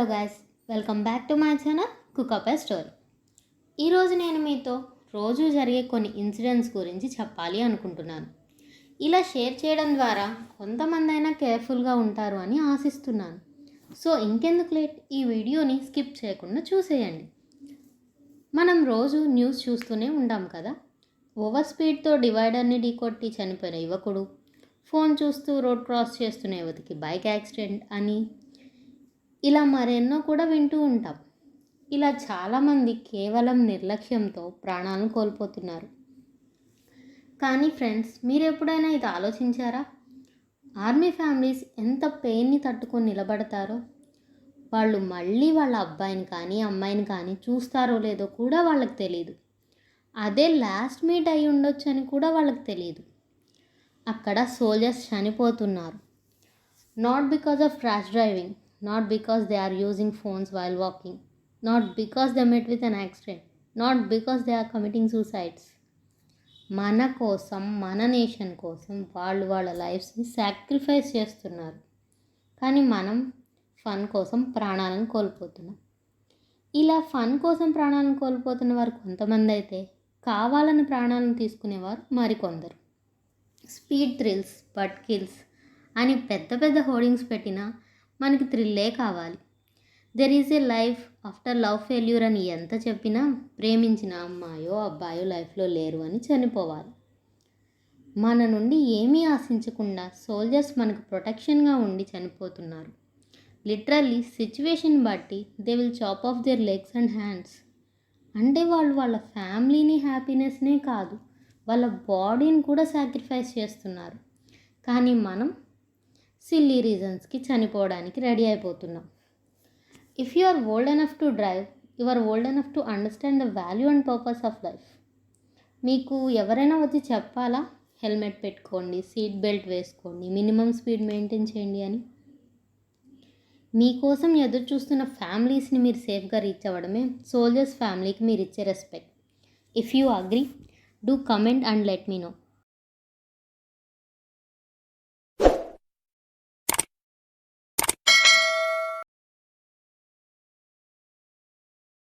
Hello guys, welcome back to my channel cook up a story. ఈరోజు నేను మీతో రోజు జరిగే కొన్ని ఇన్సిడెంట్స్ గురించి చెప్పాలి అనుకుంటున్నాను. ఇలా షేర్ చేయడం ద్వారా కొంతమంది అయినా కేర్ఫుల్గా ఉంటారు అని ఆశిస్తున్నాను. సో ఇంకెందుకు లేట్, ఈ వీడియోని స్కిప్ చేయకుండా చూసేయండి. మనం రోజు న్యూస్ చూస్తూనే ఉంటాం కదా. ఓవర్ స్పీడ్తో డివైడర్ని ఢీకొట్టి చనిపోయిన యువకుడు, ఫోన్ చూస్తూ రోడ్ క్రాస్ చేస్తున్న యువతికి బైక్ యాక్సిడెంట్ అని, ఇలా మరెన్నో కూడా వింటూ ఉంటాం. ఇలా చాలామంది కేవలం నిర్లక్ష్యంతో ప్రాణాలను కోల్పోతున్నారు. కానీ ఫ్రెండ్స్, మీరు ఎప్పుడైనా ఇది ఆలోచించారా? ఆర్మీ ఫ్యామిలీస్ ఎంత పెయిన్ని తట్టుకొని నిలబడతారో, వాళ్ళు మళ్ళీ వాళ్ళ అబ్బాయిని కానీ అమ్మాయిని కానీ చూస్తారో లేదో కూడా వాళ్ళకి తెలియదు. అదే లాస్ట్ మీట్ అయి ఉండొచ్చు అని కూడా వాళ్ళకి తెలియదు. అక్కడ సోల్జర్స్ చనిపోతున్నారు. Not because of rash driving, not because they are using phones while walking, not because they met with an accident, not because they are committing suicides. మన కోసం, మన నేషన్ కోసం వాళ్ళు వాళ్ళ లైఫ్స్ని సాక్రిఫైస్ చేస్తున్నారు. కానీ మనం ఫన్ కోసం ప్రాణాలను కోల్పోతున్నాం. ఇలా ఫన్ కోసం ప్రాణాలను కోల్పోతున్న వారు కొంతమంది అయితే, కావాలని ప్రాణాలను తీసుకునేవారు మరికొందరు. స్పీడ్ థ్రిల్స్ బట్ కిల్స్ అని పెద్ద పెద్ద హోర్డింగ్స్ పెట్టినా మనకి థ్రిల్లే కావాలి. There is a life after love failure అని ఎంత చెప్పినా ప్రేమించిన అమ్మాయో అబ్బాయో లైఫ్లో లేరు అని చనిపోవాలి. మన నుండి ఏమీ ఆశించకుండా సోల్జర్స్ మనకు ప్రొటెక్షన్గా ఉండి చనిపోతున్నారు. లిటరల్లీ సిచ్యువేషన్ బట్టి they will chop off their legs and hands. అంటే వాళ్ళు వాళ్ళ ఫ్యామిలీని, హ్యాపీనెస్నే కాదు, వాళ్ళ బాడీని కూడా సాక్రిఫైస్ చేస్తున్నారు. కానీ మనం సిల్లీ రీజన్స్కి చనిపోవడానికి రెడీ అయిపోతున్నాం. If you are old enough to drive, you are old enough to understand the value and purpose of life. మీకు ఎవరైనా వచ్చి చెప్పాలా, హెల్మెట్ పెట్టుకోండి, సీట్ బెల్ట్ వేసుకోండి, మినిమం స్పీడ్ మెయింటైన్ చేయండి అని? మీకోసం ఎదురు చూస్తున్న ఫ్యామిలీస్ని మీరు సేఫ్గా రీచ్ అవ్వడమే సోల్జర్స్ ఫ్యామిలీకి మీరు ఇచ్చే respect. If you agree, do comment and let me no.